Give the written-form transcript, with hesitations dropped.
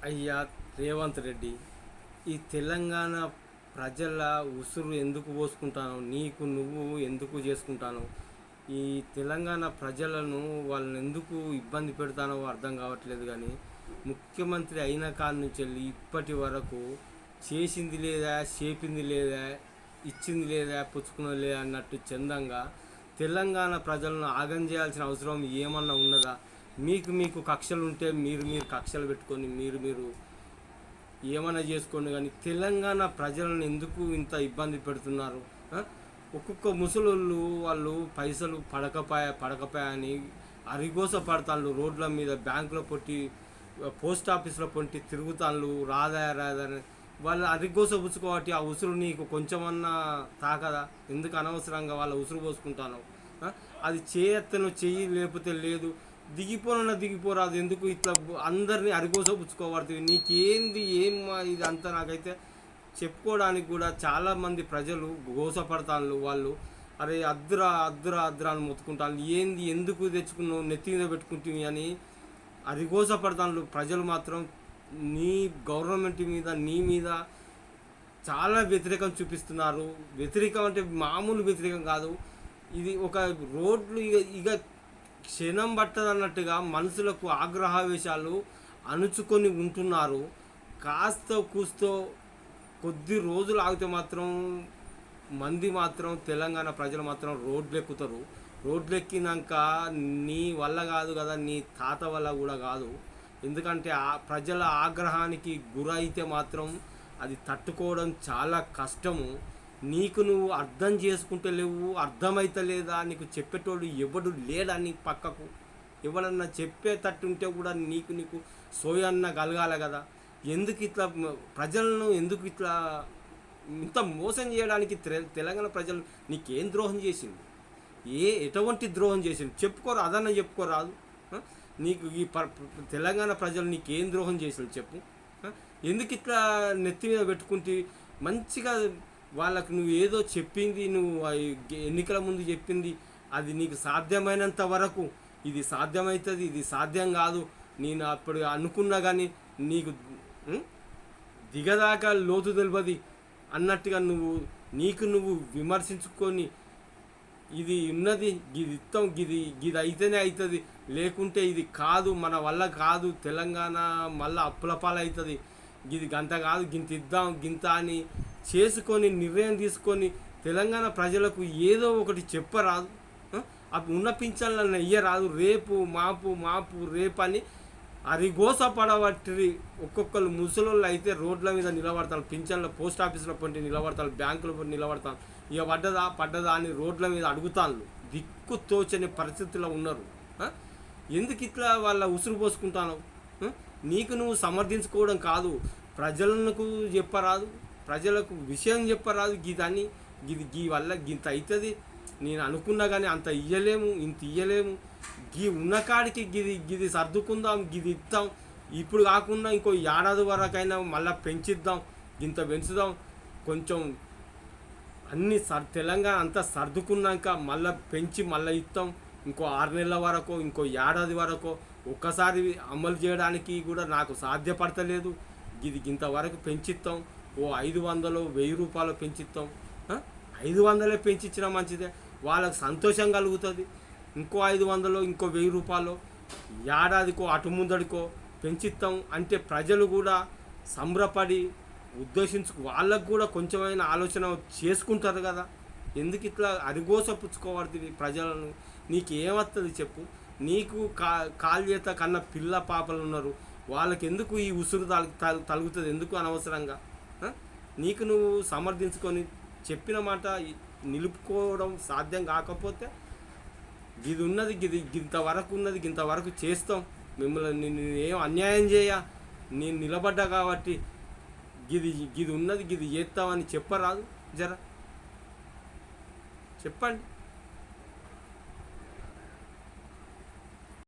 అయ్యా రేవంత్ రెడ్డి, ఈ తెలంగాణ ప్రజల ఉసురు ఎందుకు పోసుకుంటాను, నీకు నువ్వు ఎందుకు చేసుకుంటాను? ఈ తెలంగాణ ప్రజలను వాళ్ళని ఎందుకు ఇబ్బంది పెడతానో అర్థం కావట్లేదు. కానీ ముఖ్యమంత్రి అయిన కాడి నుంచి వెళ్ళి ఇప్పటి వరకు చేసింది లేదా, చేపింది లేదా, ఇచ్చింది లేదా, పుచ్చుకున్నది లేదా అన్నట్టు చందంగా తెలంగాణ ప్రజలను ఆగం చేయాల్సిన అవసరం ఏమన్నా ఉన్నదా? మీకు కక్షలు ఉంటే మీరు కక్షలు పెట్టుకొని మీరు ఏమైనా చేసుకోండి. కానీ తెలంగాణ ప్రజలను ఎందుకు ఇంత ఇబ్బంది పెడుతున్నారు? ఒక్కొక్క ముసలోళ్ళు వాళ్ళు పైసలు పడకపాయని అరిగోస పడతాళ్ళు, రోడ్ల మీద బ్యాంకులో పొట్టి పోస్ట్ ఆఫీస్లో పొట్టి తిరుగుతాళ్ళు, రాదని వాళ్ళు అరిగోస పుచ్చుకోబట్టి ఆ ఉసురు నీకు కొంచెమన్నా తాకదా? ఎందుకు అనవసరంగా వాళ్ళ ఉసురు పోసుకుంటాను? అది చేయత్తను చెయ్యి, లేకపోతే లేదు, దిగిపోరాదు. ఎందుకు ఇట్లా అందరినీ అరిగోస పుచ్చుకోబడుతుంది? నీకేంది ఇది అంతా నాకైతే చెప్పుకోవడానికి కూడా చాలామంది ప్రజలు గోసపడతాను. వాళ్ళు అరే అద్దురా అని మొత్తుకుంటాను. ఏంది, ఎందుకు తెచ్చుకున్నావు, నెత్తి మీద పెట్టుకుంటుంది అని అరిగోసపడతాను. ప్రజలు మాత్రం నీ గవర్నమెంట్ మీద, నీ మీద చాలా వ్యతిరేకం చూపిస్తున్నారు. వ్యతిరేకం అంటే మామూలు వ్యతిరేకం కాదు. ఇది ఒక రోడ్లు ఇక క్షణం పట్టదన్నట్టుగా మనుషులకు ఆగ్రహావేశాలు అణుచుకొని ఉంటున్నారు. కాస్త కూస్తో కొద్ది రోజులు ఆగితే మాత్రం మంది మాత్రం తెలంగాణ ప్రజలు మాత్రం రోడ్లు ఎక్కుతారు. రోడ్లు ఎక్కినాక నీ వల్ల కాదు కదా, నీ తాత వల్ల కూడా కాదు. ఎందుకంటే ఆ ప్రజల ఆగ్రహానికి గురైతే మాత్రం అది తట్టుకోవడం చాలా కష్టము. నీకు నువ్వు అర్థం చేసుకుంటే లేవు, అర్థమైతే లేదా, నీకు చెప్పేటోడు ఎవడు లేడా? నీ పక్కకు ఎవడన్నా చెప్పేటట్టుంటే కూడా నీకు సోయన్న కలగాలి కదా. ఎందుకు ఇట్లా ప్రజలను ఎందుకు ఇట్లా ఇంత మోసం చేయడానికి తెలంగాణ ప్రజలు నీకేం ద్రోహం చేసింది? ఎటువంటి ద్రోహం చేసింది చెప్పుకోరు, అదన్నా చెప్పుకోరాదు. నీకు ఈ తెలంగాణ ప్రజలు నీకేం ద్రోహం చేసింది చెప్పు. ఎందుకు ఇట్లా నెత్తి మీద పెట్టుకుంటే మంచిగా వాళ్ళకు నువ్వు ఏదో చెప్పింది, నువ్వు ఎన్నికల ముందు చెప్పింది, అది నీకు సాధ్యమైనంత వరకు ఇది సాధ్యమవుతుంది, ఇది సాధ్యం కాదు, నేను అప్పుడు అనుకున్నా కానీ నీకు దిగదాకా లోతు తెలియదు అన్నట్టుగా నువ్వు విమర్శించుకొని ఇది ఉన్నది, గిది ఇస్తాం, గిది అయితేనే అవుతుంది, లేకుంటే ఇది కాదు, మన వల్ల కాదు, తెలంగాణ మళ్ళీ అప్పుల పాలవుతుంది, గిది గంత కాదు, గింత ఇద్దాం గింత అని చేసుకొని నిర్ణయం తీసుకొని తెలంగాణ ప్రజలకు ఏదో ఒకటి చెప్పరాదు. అప్పుడు ఉన్న పింఛన్లను ఇయ్యరాదు. రేపు మాపు రేపు అని అరిగోస పడబట్టి ఒక్కొక్కరు ముసలోళ్ళు అయితే రోడ్ల మీద నిలబడతారు, పింఛన్ల పోస్ట్ ఆఫీసులో పొంటి నిలబడతారు, బ్యాంకులో పొంటి నిలబడతారు. ఇక పడ్డదా అని రోడ్ల మీద అడుగుతాను. దిక్కు తోచని పరిస్థితిలో ఉన్నారు. ఎందుకు ఇట్లా వాళ్ళ ఉసురు పోసుకుంటాను? నీకు నువ్వు సమర్థించుకోవడం కాదు, ప్రజలకు చెప్పరాదు, ప్రజలకు విషయం చెప్పరాదు. గీ వల్ల గింత అవుతుంది, నేను అనుకున్నా కానీ అంత ఇయ్యలేము, ఇంత ఇయ్యలేము, గీ ఉన్న కాడికి గిది సర్దుకుందాం, గిది ఇద్దాం, ఇప్పుడు కాకుండా ఇంకో ఏడాది వరకైనా మళ్ళీ పెంచిద్దాం, గింత పెంచుదాం, కొంచెం అన్ని తెలంగాణ అంతా సర్దుకున్నాక మళ్ళీ పెంచి మళ్ళీ ఇస్తాం, ఇంకో 6 నెలల వరకు, ఇంకో ఏడాది వరకు ఒక్కసారి అమలు చేయడానికి కూడా నాకు సాధ్యపడతలేదు. ఇంతవరకు పెంచిస్తాం, ఓ 500 1000 రూపాయలు పెంచిస్తాం. 500 పెంచిచ్చినా మంచిదే, వాళ్ళకు సంతోషం కలుగుతుంది. ఇంకో 500 ఇంకో 1000 రూపాయలు ఏడాదికో అటు ముందడికో పెంచిస్తాం అంటే ప్రజలు కూడా సంబరపడి వాళ్ళకు కూడా కొంచెమైనా ఆలోచన చేసుకుంటారు కదా. ఎందుకు ఇట్లా అరిగోస పుచ్చుకోబడుతుంది ప్రజలను? నీకేమవుతుంది చెప్పు? నీకు కాలు చేత కన్నా పిల్ల పాపలు ఉన్నారు, వాళ్ళకి ఎందుకు ఈ ఉసురు తలుగుతుంది? ఎందుకు అనవసరంగా? నీకు నువ్వు సమర్థించుకొని చెప్పిన మాట నిలుపుకోవడం సాధ్యం కాకపోతే ఇంతవరకు చేస్తాం, మిమ్మల్ని ఏం అన్యాయం నేను నిలబడ్డా కాబట్టి గిది ఉన్నది, గిది చేస్తామని చెప్పరాదు? జర చెప్పండి.